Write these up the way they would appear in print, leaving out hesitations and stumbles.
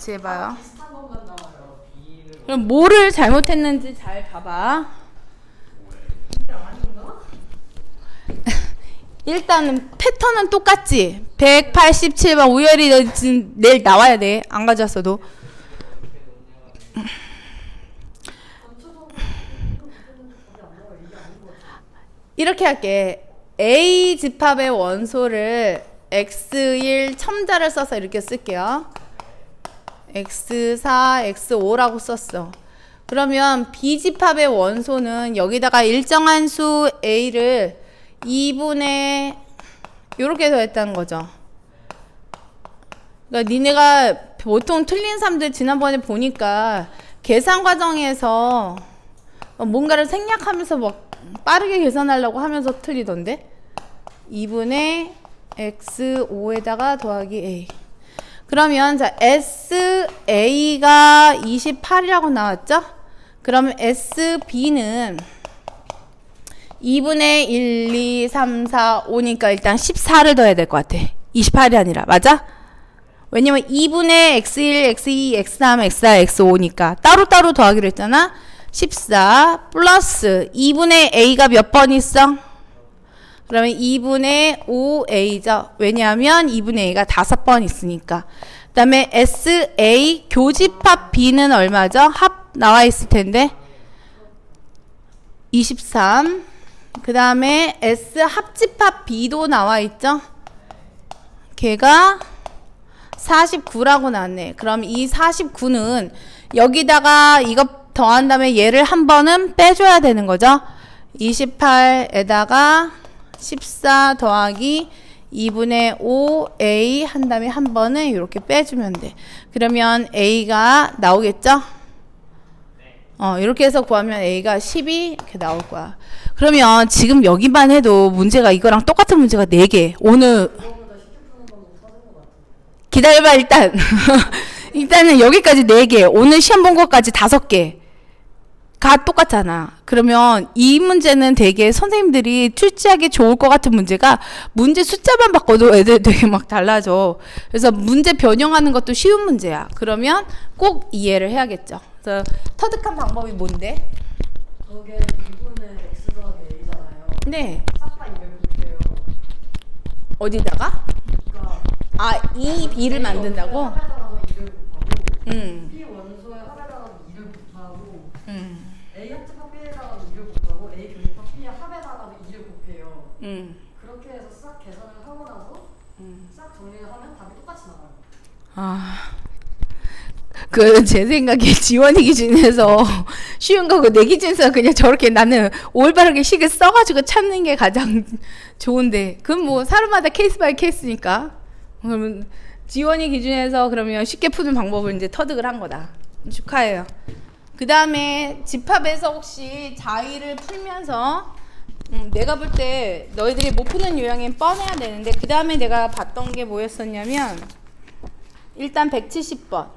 같이 해봐요. 비슷한 것만 나와요. 그럼 뭐를 잘못했는지 잘 봐봐. 아닌가? 일단은 패턴은 똑같지. 187번 우열이 너 지금 내일 나와야 돼. 안 가져왔어도. 이렇게 할게. A 집합의 원소를 x1 첨자를 써서 이렇게 쓸게요. x4, x5라고 썼어. 그러면 B 집합의 원소는 여기다가 일정한 수 A를 2분의 이렇게 더했다는 거죠. 그러니까 니네가 보통 틀린 사람들 지난번에 보니까 계산 과정에서 뭔가를 생략하면서 막 빠르게 계산하려고 하면서 틀리던데. 2분의 x5에다가 더하기 a. 그러면 자 SA가 28이라고 나왔죠? 그러면 SB는 2분의 1, 2, 3, 4, 5니까 일단 14를 더해야 될 것 같아. 28이 아니라. 맞아? 왜냐면 2분의 x1, x2, x3, x4, x5니까 따로따로 더하기로 했잖아. 14 플러스 2분의 a가 몇 번 있어? 그러면 2분의 5a죠. 왜냐하면 2분의 a가 5번 있으니까. 그 다음에 SA 교집합 b는 얼마죠? 합 나와 있을 텐데 23. 그 다음에 S 합집합 b도 나와 있죠. 걔가 49라고 나왔네. 그럼 이 49는 여기다가 이거 더한 다음에 얘를 한 번은 빼줘야 되는 거죠. 28에다가 14 더하기 2분의 5a 한 다음에 한 번은 이렇게 빼주면 돼. 그러면 a가 나오겠죠? 이렇게 해서 구하면 a가 12 이렇게 나올 거야. 그러면 지금 여기만 해도 문제가 이거랑 똑같은 문제가 4개. 오늘 기다려봐 일단. 일단은 여기까지 4개. 오늘 시험 본 것까지 5개. 가 똑같잖아. 그러면 이 문제는 되게 선생님들이 출제하기 좋을 것 같은 문제가 문제 숫자만 바꿔도 애들 되게 막 달라져. 그래서 문제 변형하는 것도 쉬운 문제야. 그러면 꼭 이해를 해야겠죠. 그래서 터득한 방법이 뭔데? 저게 2분의 x 더하기 a잖아요. 네. 싹다 이걸 못해요. 어디다가? 그러니까 이 b를 만든다고? 합에 따라서 2를 곱하고 응. B 원소의 합에 따라서 2를 곱하고 응. A 합집합 B에 따라서 2를 곱하고 A 교집합 B의 합에 따라서 2를 곱해요. 응. 그렇게 해서 싹 계산을 하고 나서 싹 정리를 하면 답이 똑같이 나와요. 제 생각에 지원이 기준에서 쉬운 거고 내 기준에서 그냥 저렇게 나는 올바르게 식을 써가지고 찾는 게 가장 좋은데 그건 뭐 사람마다 케이스 바이 케이스니까. 그러면 지원이 기준에서 그러면 쉽게 푸는 방법을 이제 터득을 한 거다. 축하해요. 그 다음에 집합에서 혹시 자의를 풀면서 내가 볼 때 너희들이 못 푸는 유형엔 뻔해야 되는데 그 다음에 내가 봤던 게 뭐였었냐면 일단 170번.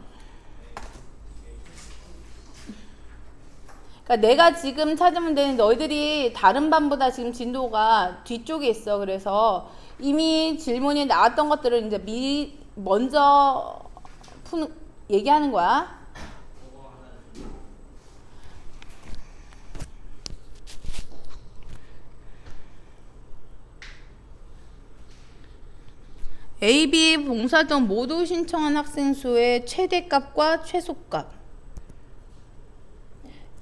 그러니까 내가 지금 찾은 문제는 너희들이 다른 반보다 지금 진도가 뒤쪽에 있어. 그래서 이미 질문이 나왔던 것들을 이제 먼저 얘기하는 거야. A, B 봉사활동 모두 신청한 학생 수의 최대값과 최소값.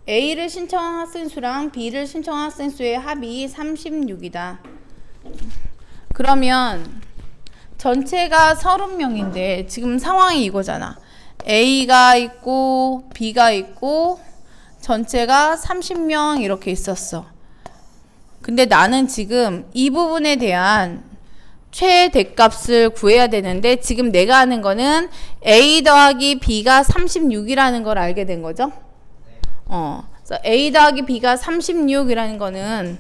A를 신청한 학생 수랑 B를 신청한 학생 수의 합이 36이다. 그러면 전체가 30명인데 지금 상황이 이거잖아. A가 있고 B가 있고 전체가 30명 이렇게 있었어. 근데 나는 지금 이 부분에 대한 최대값을 구해야 되는데 지금 내가 하는 거는 A 더하기 B가 36이라는 걸 알게 된 거죠. 그래서 A 더하기 B가 36이라는 거는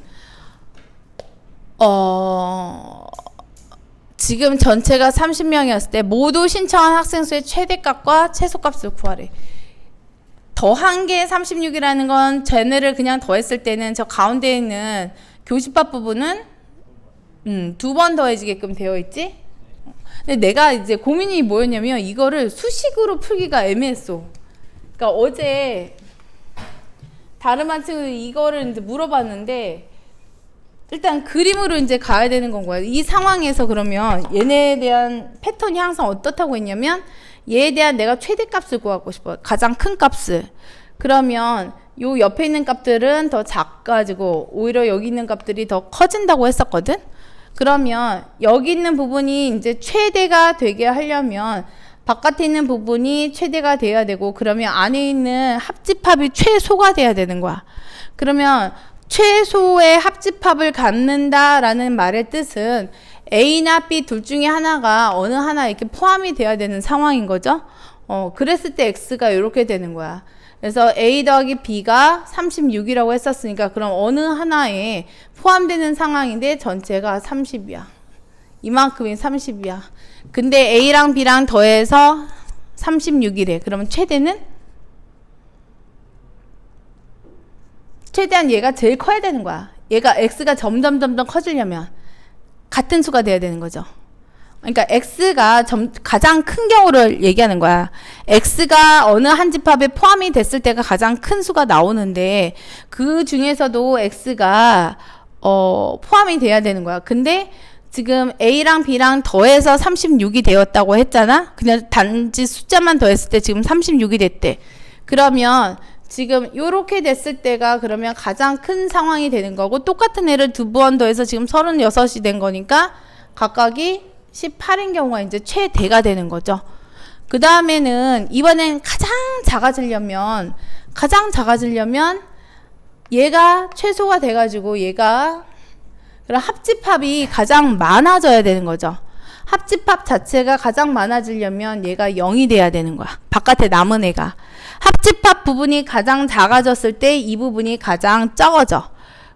지금 전체가 30명이었을 때 모두 신청한 학생 수의 최대값과 최소값을 구하래. 더한 게 36이라는 건 쟤네를 그냥 더했을 때는 저 가운데 있는 교집합 부분은 2번 더해지게끔 되어 있지? 근데 내가 이제 고민이 뭐였냐면 이거를 수식으로 풀기가 애매했어. 그러니까 어제 다른 한 친구 이거를 이제 물어봤는데 일단 그림으로 이제 가야 되는 건 거야. 이 상황에서 그러면 얘네에 대한 패턴이 항상 어떻다고 했냐면 얘에 대한 내가 최대값을 구하고 싶어. 가장 큰 값을. 그러면 요 옆에 있는 값들은 더 작아지고 오히려 여기 있는 값들이 더 커진다고 했었거든. 그러면 여기 있는 부분이 이제 최대가 되게 하려면 바깥에 있는 부분이 최대가 돼야 되고 그러면 안에 있는 합집합이 최소가 돼야 되는 거야. 그러면 최소의 합집합을 갖는다라는 말의 뜻은 A나 B 둘 중에 하나가 어느 하나 이렇게 포함이 돼야 되는 상황인 거죠. 그랬을 때 X가 이렇게 되는 거야. 그래서 A 더하기 B가 36이라고 했었으니까 그럼 어느 하나에 포함되는 상황인데 전체가 30이야. 이만큼이 30이야. 근데 A랑 B랑 더해서 36이래. 그러면 최대는? 최대한 얘가 제일 커야 되는 거야. 얘가 X가 점점 커지려면 같은 수가 돼야 되는 거죠. 그러니까 X가 가장 큰 경우를 얘기하는 거야. X가 어느 한 집합에 포함이 됐을 때가 가장 큰 수가 나오는데 그 중에서도 X가 포함이 돼야 되는 거야. 근데 지금 A랑 B랑 더해서 36이 되었다고 했잖아. 그냥 단지 숫자만 더했을 때 지금 36이 됐대. 그러면 지금 요렇게 됐을 때가 그러면 가장 큰 상황이 되는 거고 똑같은 애를 두 번 더해서 지금 36이 된 거니까 각각이 18인 경우가 이제 최대가 되는 거죠. 그 다음에는 이번엔 가장 작아지려면 얘가 최소가 돼가지고 얘가 그럼 합집합이 가장 많아져야 되는 거죠. 합집합 자체가 가장 많아지려면 얘가 0이 돼야 되는 거야. 바깥에 남은 애가. 합집합 부분이 가장 작아졌을 때 이 부분이 가장 적어져.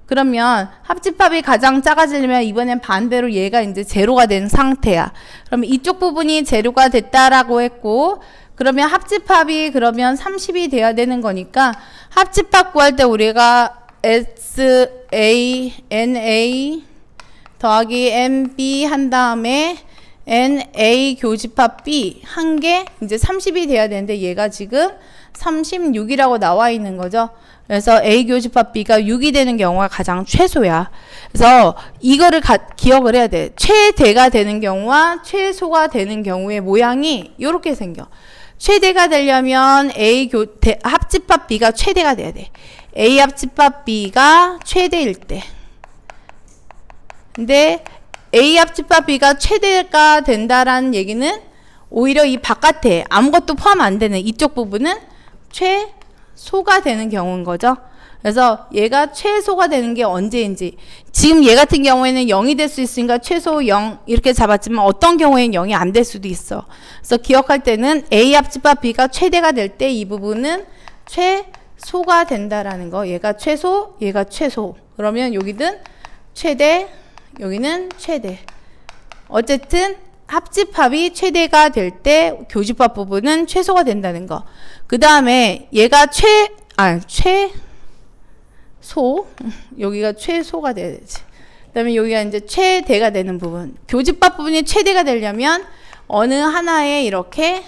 그러면 합집합이 가장 작아지려면 이번엔 반대로 얘가 이제 제로가 된 상태야. 그러면 이쪽 부분이 제로가 됐다라고 했고 그러면 합집합이 그러면 30이 돼야 되는 거니까 합집합 구할 때 우리가 NA 더하기 NB 한 다음에 NA 교집합 B 한 개 이제 30이 돼야 되는데 얘가 지금 36이라고 나와 있는 거죠. 그래서 A 교집합 B가 6이 되는 경우가 가장 최소야. 그래서 이거를 기억을 해야 돼. 최대가 되는 경우와 최소가 되는 경우의 모양이 이렇게 생겨. 최대가 되려면 합집합 B가 최대가 돼야 돼. A 합집합 B가 최대일 때. 근데 A 합집합 B가 최대가 된다라는 얘기는 오히려 이 바깥에 아무것도 포함 안 되는 이쪽 부분은 최소가 되는 경우인 거죠. 그래서 얘가 최소가 되는 게 언제인지 지금 얘 같은 경우에는 0이 될 수 있으니까 최소 0 이렇게 잡았지만 어떤 경우에는 0이 안 될 수도 있어. 그래서 기억할 때는 A 합집합 B가 최대가 될 때 이 부분은 최소가 된다라는 거. 얘가 최소, 얘가 최소. 그러면 여기는 최대, 여기는 최대. 어쨌든 합집합이 최대가 될 때 교집합 부분은 최소가 된다는 거. 그 다음에 얘가 최소 여기가 최소가 돼야 되지. 그 다음에 여기가 이제 최대가 되는 부분. 교집합 부분이 최대가 되려면 어느 하나에 이렇게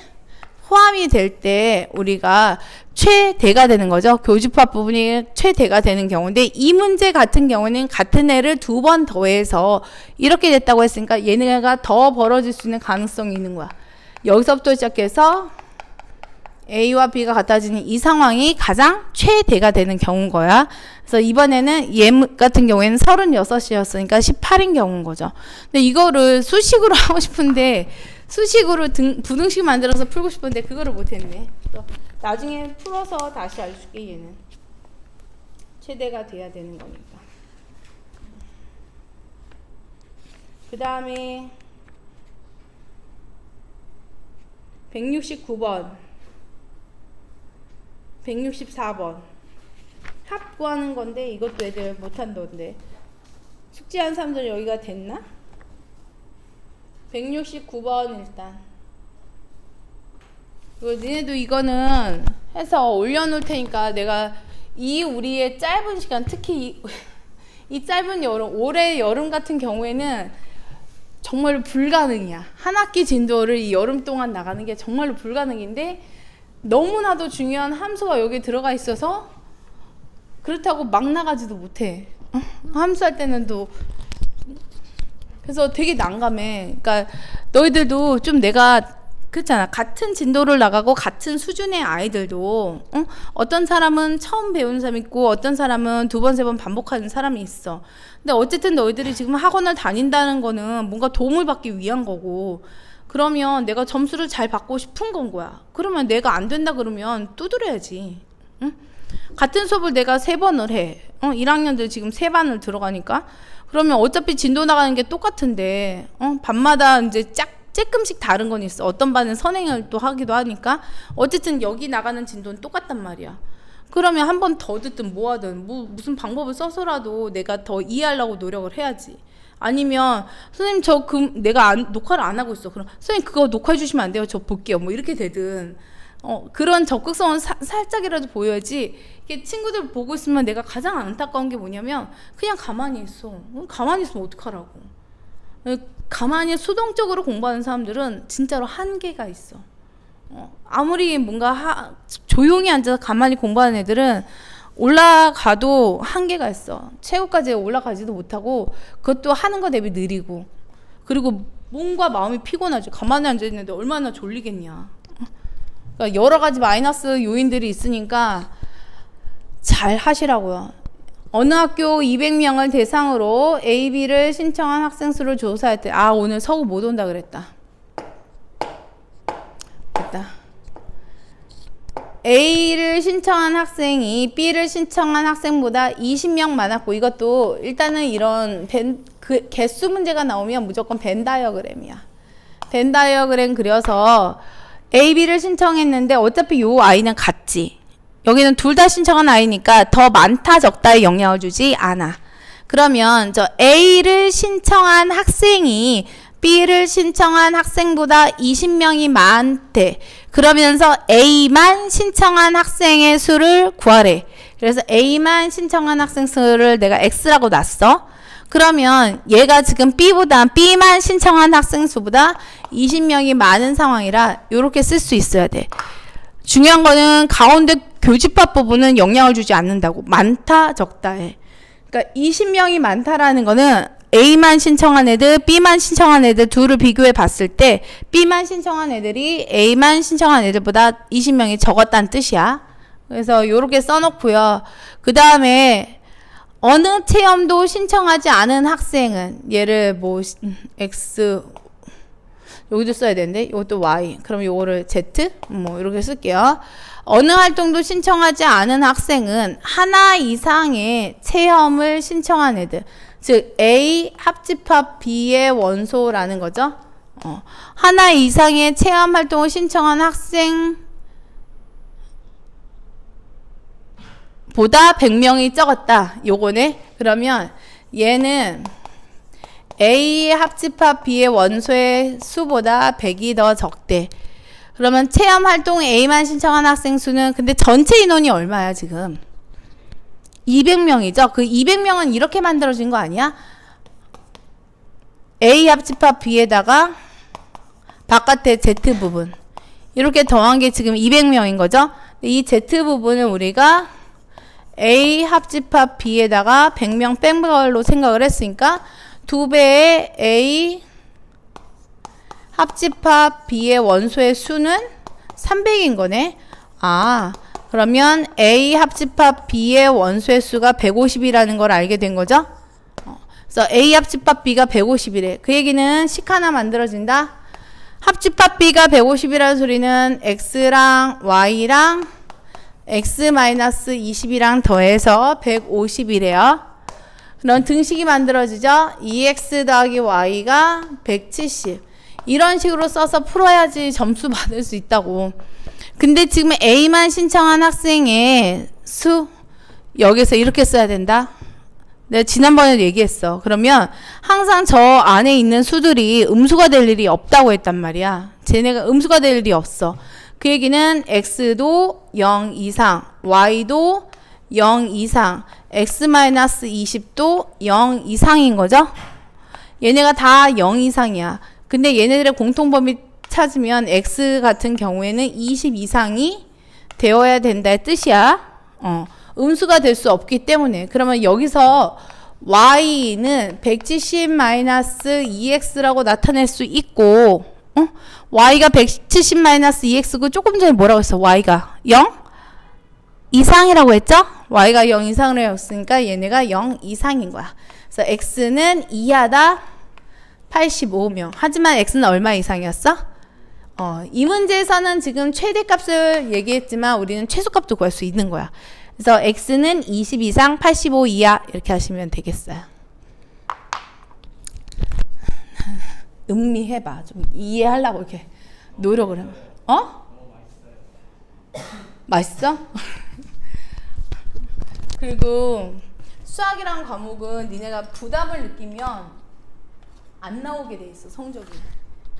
포함이 될 때 우리가 최대가 되는 거죠. 교집합 부분이 최대가 되는 경우인데 이 문제 같은 경우는 같은 애를 두 번 더해서 이렇게 됐다고 했으니까 얘네가 더 벌어질 수 있는 가능성이 있는 거야. 여기서부터 시작해서 A와 B가 같아지는 이 상황이 가장 최대가 되는 경우인 거야. 그래서 이번에는 얘 같은 경우에는 36이었으니까 18인 경우인 거죠. 근데 이거를 수식으로 하고 싶은데 수식으로 부등식 만들어서 풀고 싶은데 그거를 못했네. 나중에 풀어서 다시 알려줄게. 얘는 최대가 돼야 되는 거니까. 그 다음에 169번 164번 합 구하는 건데 이것도 애들 못한다던데 숙제한 사람들 여기가 됐나? 169번 일단 이거 니네도 이거는 해서 올려놓을 테니까 내가 이 우리의 짧은 시간 특히 이 짧은 여름 올해 여름 같은 경우에는 정말로 불가능이야. 한 학기 진도를 이 여름 동안 나가는 게 정말로 불가능인데 너무나도 중요한 함수가 여기 들어가 있어서 그렇다고 막 나가지도 못해. 함수할 때는 또 그래서 되게 난감해. 그러니까 너희들도 좀 내가 그렇잖아. 같은 진도를 나가고 같은 수준의 아이들도 어떤 사람은 처음 배우는 사람이 있고 어떤 사람은 두 번, 세 번 반복하는 사람이 있어. 근데 어쨌든 너희들이 지금 학원을 다닌다는 거는 뭔가 도움을 받기 위한 거고 그러면 내가 점수를 잘 받고 싶은 건 거야. 그러면 내가 안 된다 그러면 두드려야지. 응? 같은 수업을 내가 3번을 해. 1학년들 지금 3반을 들어가니까 그러면 어차피 진도 나가는 게 똑같은데 반마다 이제 조금씩 다른 건 있어. 어떤 반은 선행을 또 하기도 하니까 어쨌든 여기 나가는 진도는 똑같단 말이야. 그러면 한 번 더 듣든 뭐 하든 무슨 방법을 써서라도 내가 더 이해하려고 노력을 해야지. 아니면 선생님 내가 녹화를 안 하고 있어. 그럼 선생님 그거 녹화해 주시면 안 돼요? 저 볼게요. 뭐 이렇게 되든 그런 적극성은 살짝이라도 보여야지. 이게 친구들 보고 있으면 내가 가장 안타까운 게 뭐냐면 그냥 가만히 있어. 가만히 있으면 어떡하라고. 가만히 수동적으로 공부하는 사람들은 진짜로 한계가 있어. 아무리 뭔가 조용히 앉아서 가만히 공부하는 애들은 올라가도 한계가 있어. 최고까지 올라가지도 못하고 그것도 하는 거 대비 느리고 그리고 몸과 마음이 피곤하죠. 가만히 앉아있는데 얼마나 졸리겠냐. 그러니까 여러 가지 마이너스 요인들이 있으니까 잘 하시라고요. 어느 학교 200명을 대상으로 A, B를 신청한 학생 수를 조사할 때 오늘 서구 못 온다 그랬다. 됐다. A를 신청한 학생이 B를 신청한 학생보다 20명 많았고 이것도 일단은 이런 개수 문제가 나오면 무조건 벤 다이어그램이야. 벤 다이어그램 그려서 A, B를 신청했는데 어차피 요 아이는 같지. 여기는 둘 다 신청한 아이니까 더 많다 적다에 영향을 주지 않아. 그러면 저 A를 신청한 학생이 B를 신청한 학생보다 20명이 많대. 그러면서 A만 신청한 학생의 수를 구하래. 그래서 A만 신청한 학생 수를 내가 X라고 놨어. 그러면 얘가 지금 B만 신청한 학생 수보다 20명이 많은 상황이라 이렇게 쓸 수 있어야 돼. 중요한 거는 가운데 교집합 부분은 영향을 주지 않는다고. 많다 적다에. 그러니까 20명이 많다라는 거는 A만 신청한 애들, B만 신청한 애들 둘을 비교해 봤을 때 B만 신청한 애들이 A만 신청한 애들보다 20명이 적었다는 뜻이야. 그래서 요렇게 써놓고요. 그 다음에 어느 체험도 신청하지 않은 학생은 얘를 뭐 X 여기도 써야 되는데 이것도 Y 그럼 요거를 Z 뭐 이렇게 쓸게요. 어느 활동도 신청하지 않은 학생은 하나 이상의 체험을 신청한 애들 즉 A 합집합 B의 원소라는 거죠. 하나 이상의 체험 활동을 신청한 학생 보다 100명이 적었다. 요거네. 그러면 얘는 A 합집합 B의 원소의 수보다 100이 더 적대. 그러면 체험 활동 A만 신청한 학생 수는 근데 전체 인원이 얼마야 지금? 200명이죠. 그 200명은 이렇게 만들어진 거 아니야? A 합집합 B에다가 바깥에 Z 부분 이렇게 더한 게 지금 200명인 거죠. 이 Z 부분을 우리가 A 합집합 B에다가 100명 뺀 걸로 생각을 했으니까 2배의 A 합집합 B의 원소의 수는 300인 거네. 그러면 A 합집합 B의 원소의 수가 150이라는 걸 알게 된 거죠. 그래서 A 합집합 B가 150이래. 그 얘기는 식 하나 만들어진다. 합집합 B가 150이라는 소리는 X랑 Y랑 X-20이랑 더해서 150이래요. 그럼 등식이 만들어지죠. 2X 더하기 Y가 170. 이런 식으로 써서 풀어야지 점수 받을 수 있다고. 근데 지금 A만 신청한 학생의 수 여기서 이렇게 써야 된다. 내가 지난번에도 얘기했어. 그러면 항상 저 안에 있는 수들이 음수가 될 일이 없다고 했단 말이야. 쟤네가 음수가 될 일이 없어. 그 얘기는 X도 0 이상, Y도 0 이상, X-20도 0 이상인 거죠. 얘네가 다 0 이상이야. 근데 얘네들의 공통범위 찾으면 x 같은 경우에는 20 이상이 되어야 된다의 뜻이야. 음수가 될 수 없기 때문에. 그러면 여기서 y는 170-2x라고 나타낼 수 있고, y가 170-2x고 조금 전에 뭐라고 했어? y가 0 이상이라고 했죠? y가 0 이상으로 했으니까 얘네가 0 이상인 거야. 그래서 x는 이하다 85명. 하지만 x는 얼마 이상이었어? 이 문제에서는 지금 최대값을 얘기했지만 우리는 최소값도 구할 수 있는 거야. 그래서 x는 20 이상 85 이하 이렇게 하시면 되겠어요. 음미해봐. 좀 이해하려고 이렇게 노력을 해. 맛있어? 그리고 수학이라는 과목은 니네가 부담을 느끼면 안 나오게 돼 있어, 성적이.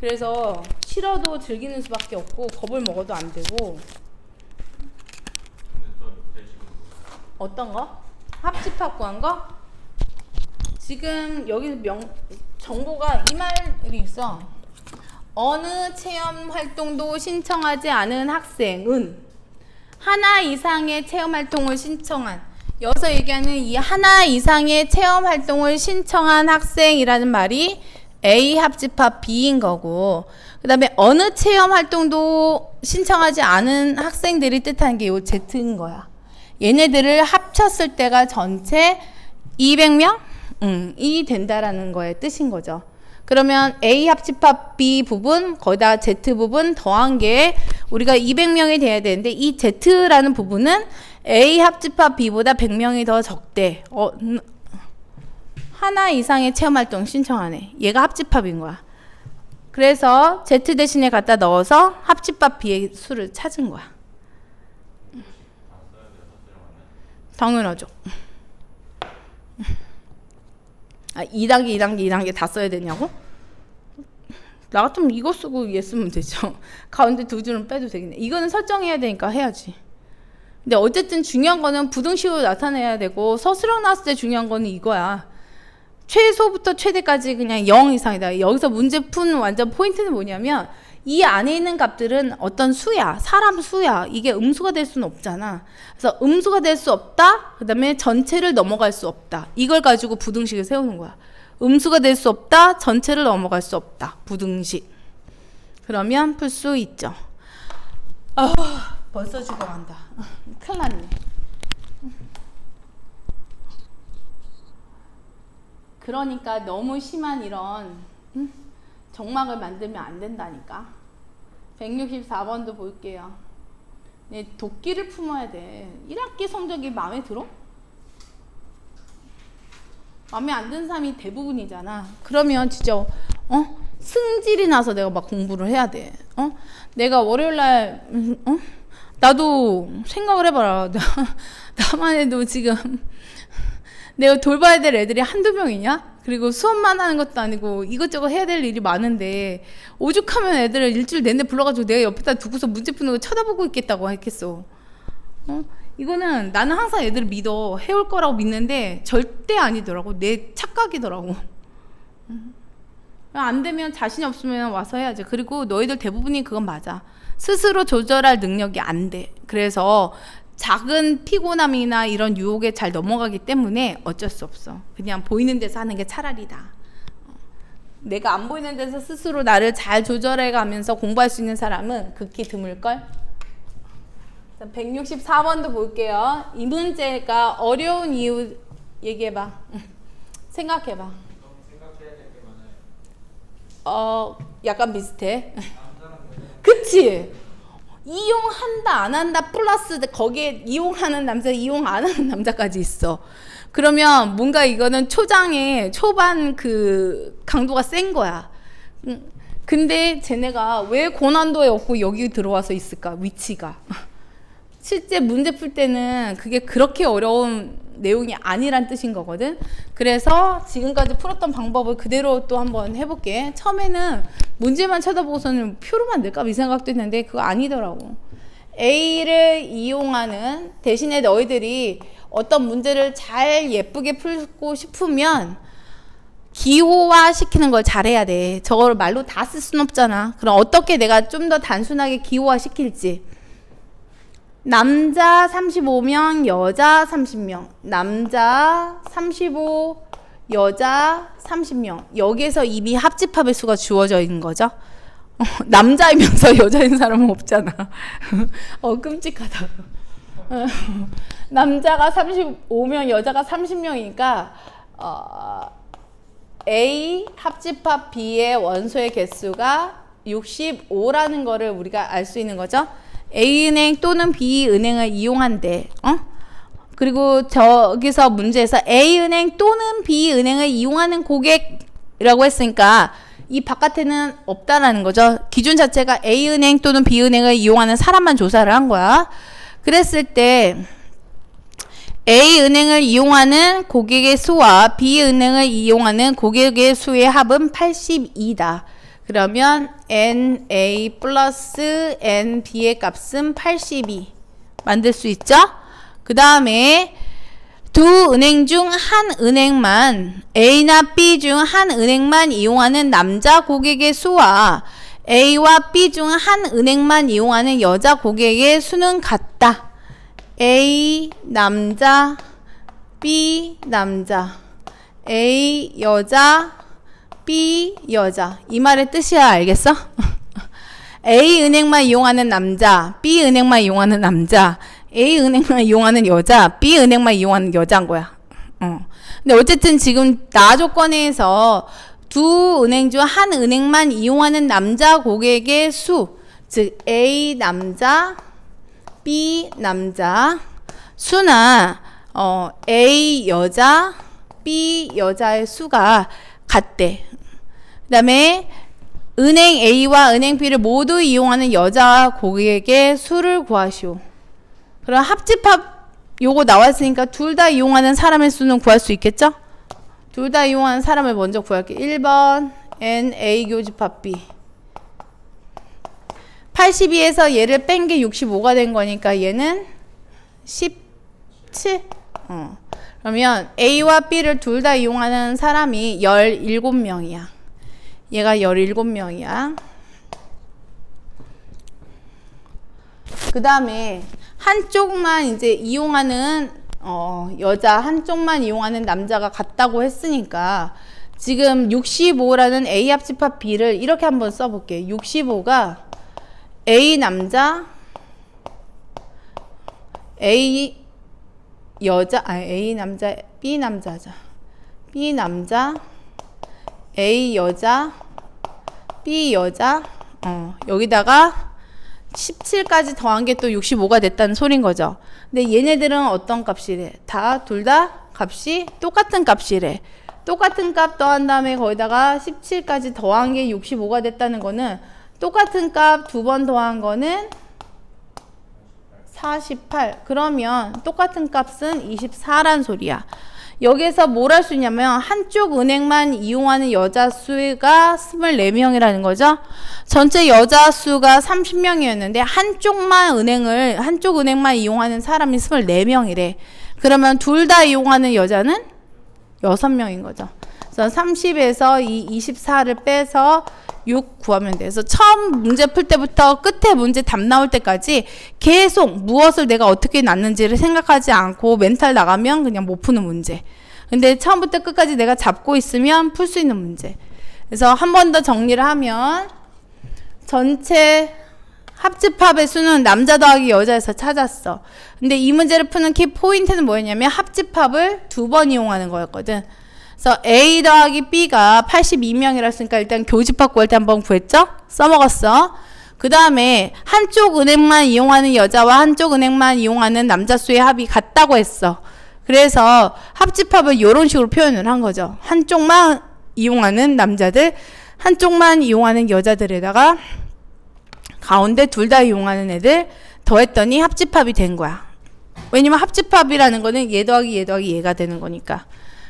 그래서 싫어도 즐기는 수밖에 없고 겁을 먹어도 안 되고. 어떤 거? 합집합 구한 거? 지금 여기 정보가 이 말이 있어. 어느 체험 활동도 신청하지 않은 학생은 하나 이상의 체험 활동을 신청한, 여기서 얘기하는 이 하나 이상의 체험 활동을 신청한 학생이라는 말이 A 합집합 B인 거고, 그 다음에 어느 체험 활동도 신청하지 않은 학생들이 뜻하는 게 요 Z인 거야. 얘네들을 합쳤을 때가 전체 200명? 이 된다라는 거의 뜻인 거죠. 그러면 A 합집합 B 부분, 거기다 Z 부분 더한 게 우리가 200명이 돼야 되는데, 이 Z라는 부분은 A 합집합 B보다 100명이 더 적대. 하나 이상의 체험활동 신청하네. 얘가 합집합인 거야. 그래서 Z 대신에 갖다 넣어서 합집합 B의 수를 찾은 거야. 당연하죠. 2단계, 2단계, 2단계 다 써야 되냐고? 나 같으면 이거 쓰고 얘 쓰면 되죠. 가운데 두 줄은 빼도 되겠네. 이거는 설정해야 되니까 해야지. 근데 어쨌든 중요한 거는 부등식으로 나타내야 되고, 서술형 나왔을 때 중요한 거는 이거야. 최소부터 최대까지 그냥 0 이상이다. 여기서 문제 푼 완전 포인트는 뭐냐면, 이 안에 있는 값들은 어떤 수야, 사람 수야. 이게 음수가 될 수는 없잖아. 그래서 음수가 될 수 없다, 그 다음에 전체를 넘어갈 수 없다. 이걸 가지고 부등식을 세우는 거야. 음수가 될 수 없다, 전체를 넘어갈 수 없다. 부등식. 그러면 풀 수 있죠. 벌써 죽어간다. 큰일 났네. 그러니까 너무 심한 이런 정막을 만들면 안 된다니까. 164번도 볼게요. 네, 도끼를 품어야 돼. 1학기 성적이 마음에 들어? 마음에 안 드는 사람이 대부분이잖아. 그러면 진짜 승질이 나서 내가 막 공부를 해야 돼. 내가 월요일날 나도 생각을 해봐라. 나만 해도 지금 내가 돌봐야 될 애들이 한두 명이냐? 그리고 수업만 하는 것도 아니고 이것저것 해야 될 일이 많은데, 오죽하면 애들을 일주일 내내 불러가지고 내가 옆에다 두고서 문제 푸는 거 쳐다보고 있겠다고 했겠어. 이거는 나는 항상 애들을 믿어. 해올 거라고 믿는데 절대 아니더라고. 내 착각이더라고. 안 되면 자신이 없으면 와서 해야지. 그리고 너희들 대부분이 그건 맞아. 스스로 조절할 능력이 안 돼. 그래서 작은 피곤함이나 이런 유혹에 잘 넘어가기 때문에 어쩔 수 없어. 그냥 보이는 데서 하는 게 차라리다. 내가 안 보이는 데서 스스로 나를 잘 조절해 가면서 공부할 수 있는 사람은 극히 드물걸? 164번도 볼게요. 이 문제가 어려운 이유 얘기해봐. 생각해봐. 약간 비슷해. 그치? 이용한다 안 한다 플러스 거기에 이용하는 남자 이용 안 하는 남자까지 있어. 그러면 뭔가 이거는 초반 그 강도가 센 거야. 근데 쟤네가 왜 고난도에 없고 여기 들어와서 있을까? 위치가 실제 문제 풀 때는 그게 그렇게 어려운 내용이 아니란 뜻인 거거든. 그래서 지금까지 풀었던 방법을 그대로 또 한번 해볼게. 처음에는 문제만 쳐다보고서는 표로만 낼까 이 생각도 했는데 그거 아니더라고. A를 이용하는 대신에 너희들이 어떤 문제를 잘 예쁘게 풀고 싶으면 기호화 시키는 걸 잘해야 돼. 저걸 말로 다 쓸 순 없잖아. 그럼 어떻게 내가 좀 더 단순하게 기호화 시킬지. 남자 35명, 여자 30명. 남자 35, 여자 30명. 여기에서 이미 합집합의 수가 주어져 있는 거죠. 남자이면서 여자인 사람은 없잖아. 끔찍하다. 남자가 35명, 여자가 30명이니까 A 합집합 B의 원소의 개수가 65라는 거를 우리가 알 수 있는 거죠. A은행 또는 B은행을 이용한대. 그리고 저기서 문제에서 A은행 또는 B은행을 이용하는 고객이라고 했으니까 이 바깥에는 없다라는 거죠. 기준 자체가 A은행 또는 B은행을 이용하는 사람만 조사를 한 거야. 그랬을 때 A은행을 이용하는 고객의 수와 B은행을 이용하는 고객의 수의 합은 82다. 그러면 NA 플러스 NB의 값은 82 만들 수 있죠? 그 다음에 두 은행 중 한 은행만 A나 B 중 한 은행만 이용하는 남자 고객의 수와 A와 B 중 한 은행만 이용하는 여자 고객의 수는 같다. A 남자, B 남자, A 여자, B 여자. 이 말의 뜻이야, 알겠어? A 은행만 이용하는 남자, B 은행만 이용하는 남자, A 은행만 이용하는 여자, B 은행만 이용하는 여자인 거야. 근데 어쨌든 지금 나 조건에서 두 은행 중 한 은행만 이용하는 남자 고객의 수, 즉 A 남자, B 남자 수나 A 여자, B 여자의 수가 같대. 그 다음에 은행 A와 은행 B를 모두 이용하는 여자 고객의 수를 구하시오. 그럼 합집합 요거 나왔으니까 둘 다 이용하는 사람의 수는 구할 수 있겠죠? 둘 다 이용하는 사람을 먼저 구할게. 1번 NA 교집합 B. 82에서 얘를 뺀 게 65가 된 거니까 얘는 17. 그러면 A와 B를 둘 다 이용하는 사람이 17명이야. 얘가 17명이야. 그 다음에 한쪽만 이제 이용하는 여자, 한쪽만 이용하는 남자가 같다고 했으니까 지금 65라는 A 합집합 B를 이렇게 한번 써볼게. 65가 A 남자, A 여자, A 남자, B 남자자. B 남자, A 여자, B 여자, 여기다가 17까지 더한 게 또 65가 됐다는 소린 거죠. 근데 얘네들은 어떤 값이래? 둘 다 값이 똑같은 값이래. 똑같은 값 더한 다음에 거기다가 17까지 더한 게 65가 됐다는 거는 똑같은 값 두 번 더한 거는 48. 그러면 똑같은 값은 24란 소리야. 여기에서 뭘 할 수 있냐면 한쪽 은행만 이용하는 여자 수가 24명이라는 거죠. 전체 여자 수가 30명이었는데 한쪽 은행만 이용하는 사람이 24명이래. 그러면 둘 다 이용하는 여자는 6명인 거죠. 그래서 30에서 이 24를 빼서 6 구하면 돼. 그래서 처음 문제 풀 때부터 끝에 문제 답 나올 때까지 계속 무엇을 내가 어떻게 놨는지를 생각하지 않고 멘탈 나가면 그냥 못 푸는 문제. 근데 처음부터 끝까지 내가 잡고 있으면 풀 수 있는 문제. 그래서 한 번 더 정리를 하면 전체 합집합의 수는 남자 더하기 여자에서 찾았어. 근데 이 문제를 푸는 키 포인트는 뭐였냐면 합집합을 두 번 이용하는 거였거든. 그래서 A 더하기 B가 82명이라 했으니까 일단 교집합 구할 때 한번 구했죠? 써먹었어. 그 다음에 한쪽 은행만 이용하는 여자와 한쪽 은행만 이용하는 남자 수의 합이 같다고 했어. 그래서 합집합을 이런 식으로 표현을 한 거죠. 한쪽만 이용하는 남자들, 한쪽만 이용하는 여자들에다가 가운데 둘 다 이용하는 애들 더했더니 합집합이 된 거야. 왜냐면 합집합이라는 거는 얘 더하기 얘 더하기 얘가 되는 거니까.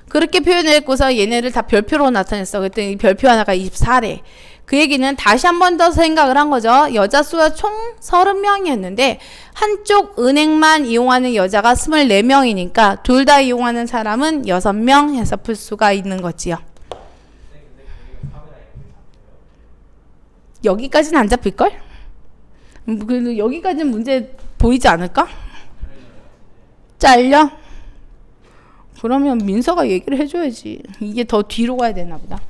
그렇게 표현을 했고서 얘네를 다 별표로 나타냈어. 그랬더니 별표 하나가 24래. 그 얘기는 다시 한 번 더 생각을 한 거죠. 여자 수가 총 30명이었는데 한쪽 은행만 이용하는 여자가 24명이니까 둘 다 이용하는 사람은 6명 해서 풀 수가 있는 거지요. 여기까지는 안 잡힐걸? 그래도 여기까지는 문제 보이지 않을까? 잘려? 그러면 민서가 얘기를 해줘야지. 이게 더 뒤로 가야 되나 보다.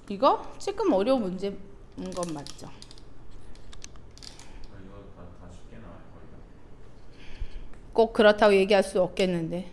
이거 조금 어려운 문제인 건 맞죠? 꼭 그렇다고 얘기할 수 없겠는데.